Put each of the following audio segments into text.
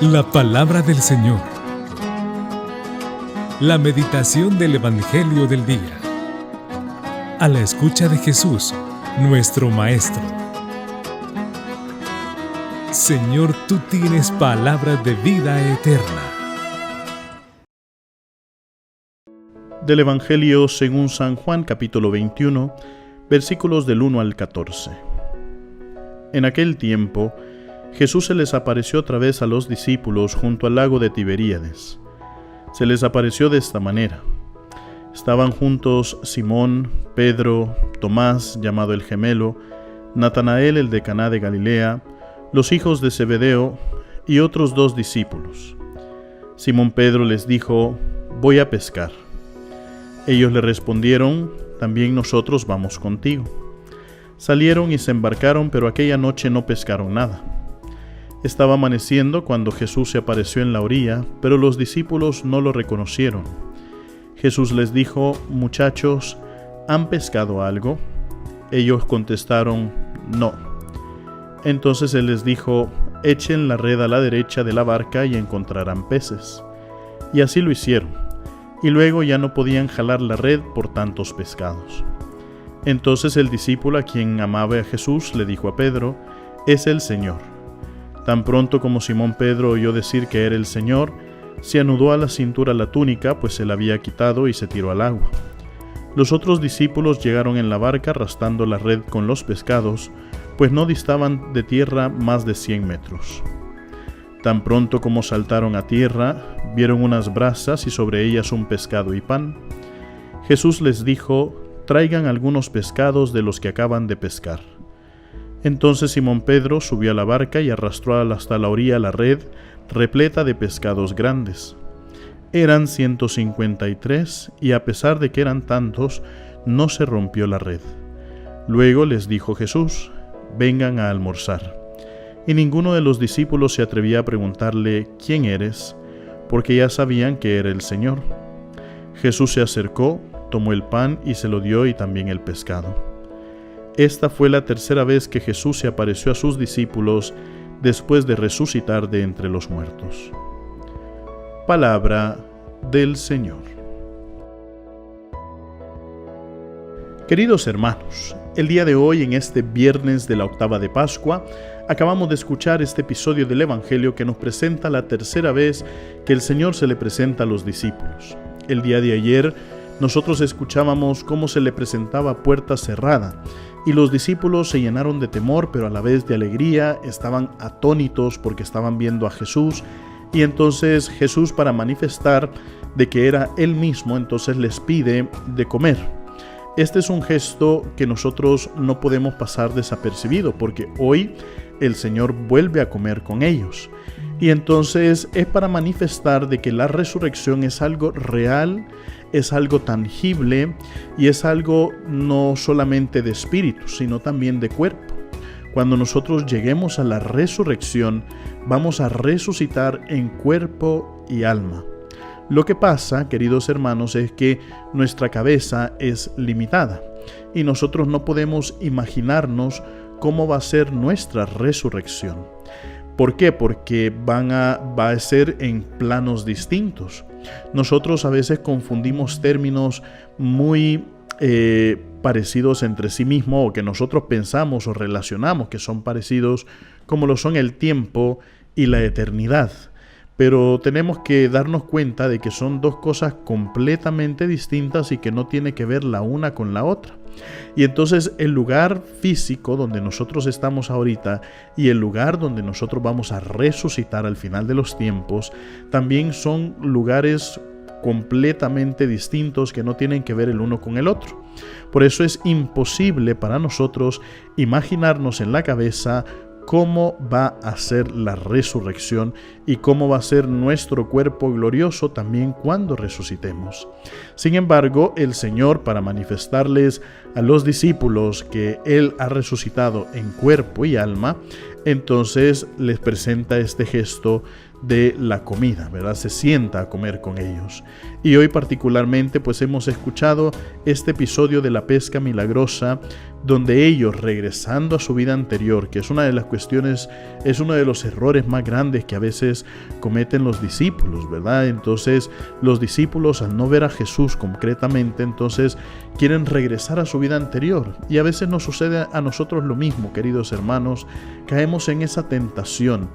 La palabra del Señor. La meditación del Evangelio del día. A la escucha de Jesús, nuestro Maestro. Señor, tú tienes palabras de vida eterna. Del Evangelio según San Juan, capítulo 21, versículos del 1 al 14. En aquel tiempo, Jesús se les apareció otra vez a los discípulos junto al lago de Tiberíades. Se les apareció de esta manera. Estaban juntos Simón, Pedro, Tomás, llamado el Gemelo, Natanael el de Caná de Galilea, los hijos de Zebedeo y otros 2 discípulos. Simón Pedro les dijo: «Voy a pescar». Ellos le respondieron: «También nosotros vamos contigo». Salieron y se embarcaron, pero aquella noche no pescaron nada. Estaba amaneciendo cuando Jesús se apareció en la orilla, pero los discípulos no lo reconocieron. Jesús les dijo: «Muchachos, ¿han pescado algo?». Ellos contestaron: «No». Entonces Él les dijo: «Echen la red a la derecha de la barca y encontrarán peces». Y así lo hicieron, y luego ya no podían jalar la red por tantos pescados. Entonces el discípulo a quien amaba a Jesús le dijo a Pedro: «Es el Señor». Tan pronto como Simón Pedro oyó decir que era el Señor, se anudó a la cintura la túnica, pues se la había quitado, y se tiró al agua. Los otros discípulos llegaron en la barca arrastrando la red con los pescados, pues no distaban de tierra más de 100 metros. Tan pronto como saltaron a tierra, vieron unas brasas y sobre ellas un pescado y pan. Jesús les dijo: «Traigan algunos pescados de los que acaban de pescar». Entonces Simón Pedro subió a la barca y arrastró hasta la orilla la red repleta de pescados grandes. Eran 153, y a pesar de que eran tantos, no se rompió la red. Luego les dijo Jesús: «Vengan a almorzar». Y ninguno de los discípulos se atrevía a preguntarle: «¿Quién eres?», porque ya sabían que era el Señor. Jesús se acercó, tomó el pan y se lo dio, y también el pescado. Esta fue la tercera vez que Jesús se apareció a sus discípulos después de resucitar de entre los muertos. Palabra del Señor. Queridos hermanos, el día de hoy, en este viernes de la octava de Pascua, acabamos de escuchar este episodio del Evangelio que nos presenta la tercera vez que el Señor se le presenta a los discípulos. El día de ayer nosotros escuchábamos cómo se le presentaba a puerta cerrada, y los discípulos se llenaron de temor, pero a la vez de alegría. Estaban atónitos porque estaban viendo a Jesús, y entonces Jesús, para manifestar de que era Él mismo, entonces les pide de comer. Este es un gesto que nosotros no podemos pasar desapercibido, porque hoy el Señor vuelve a comer con ellos. Y entonces es para manifestar de que la resurrección es algo real, es algo tangible, y es algo no solamente de espíritu, sino también de cuerpo. Cuando nosotros lleguemos a la resurrección, vamos a resucitar en cuerpo y alma. Lo que pasa, queridos hermanos, es que nuestra cabeza es limitada y nosotros no podemos imaginarnos cómo va a ser nuestra resurrección. ¿Por qué? Porque va a ser en planos distintos. Nosotros a veces confundimos términos muy parecidos entre sí mismos, o que nosotros pensamos o relacionamos que son parecidos, como lo son el tiempo y la eternidad. Pero tenemos que darnos cuenta de que son dos cosas completamente distintas y que no tiene que ver la una con la otra. Y entonces el lugar físico donde nosotros estamos ahorita y el lugar donde nosotros vamos a resucitar al final de los tiempos también son lugares completamente distintos que no tienen que ver el uno con el otro. Por eso es imposible para nosotros imaginarnos en la cabeza cómo va a ser la resurrección y cómo va a ser nuestro cuerpo glorioso también cuando resucitemos. Sin embargo, el Señor, para manifestarles a los discípulos que Él ha resucitado en cuerpo y alma, entonces les presenta este gesto de la comida, ¿verdad? Se sienta a comer con ellos. Y hoy particularmente pues hemos escuchado este episodio de la pesca milagrosa, donde ellos, regresando a su vida anterior, que es una de las cuestiones, es uno de los errores más grandes que a veces cometen los discípulos, ¿verdad? Entonces los discípulos, al no ver a Jesús concretamente, entonces quieren regresar a su vida anterior. Y a veces nos sucede a nosotros lo mismo, queridos hermanos. Caemos en esa tentación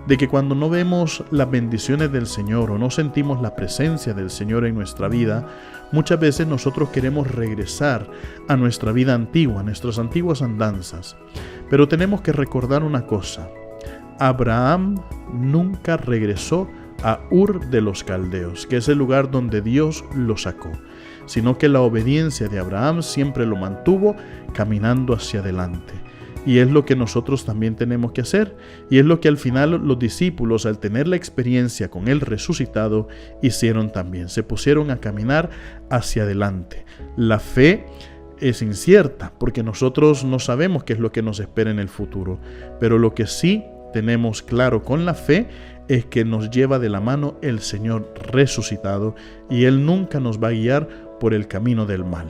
de que cuando no vemos las bendiciones del Señor o no sentimos la presencia del Señor en nuestra vida, muchas veces nosotros queremos regresar a nuestra vida antigua, a nuestras antiguas andanzas. Pero tenemos que recordar una cosa: Abraham nunca regresó a Ur de los Caldeos, que es el lugar donde Dios lo sacó, sino que la obediencia de Abraham siempre lo mantuvo caminando hacia adelante. Y es lo que nosotros también tenemos que hacer, y es lo que al final los discípulos, al tener la experiencia con el resucitado, hicieron también. Se pusieron a caminar hacia adelante. La fe es incierta, porque nosotros no sabemos qué es lo que nos espera en el futuro, pero lo que sí tenemos claro con la fe es que nos lleva de la mano el Señor resucitado, y Él nunca nos va a guiar por el camino del mal.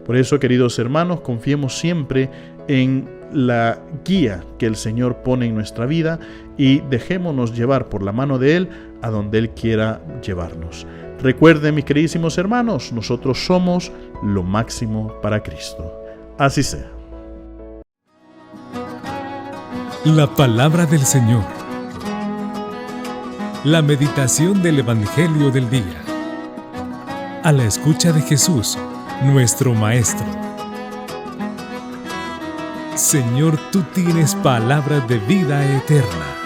Por eso, queridos hermanos, confiemos siempre en la guía que el Señor pone en nuestra vida y dejémonos llevar por la mano de Él a donde Él quiera llevarnos. Recuerden, mis queridísimos hermanos, nosotros somos lo máximo para Cristo. Así sea. La palabra del Señor. La meditación del Evangelio del día. A la escucha de Jesús, nuestro Maestro. Señor, tú tienes palabras de vida eterna.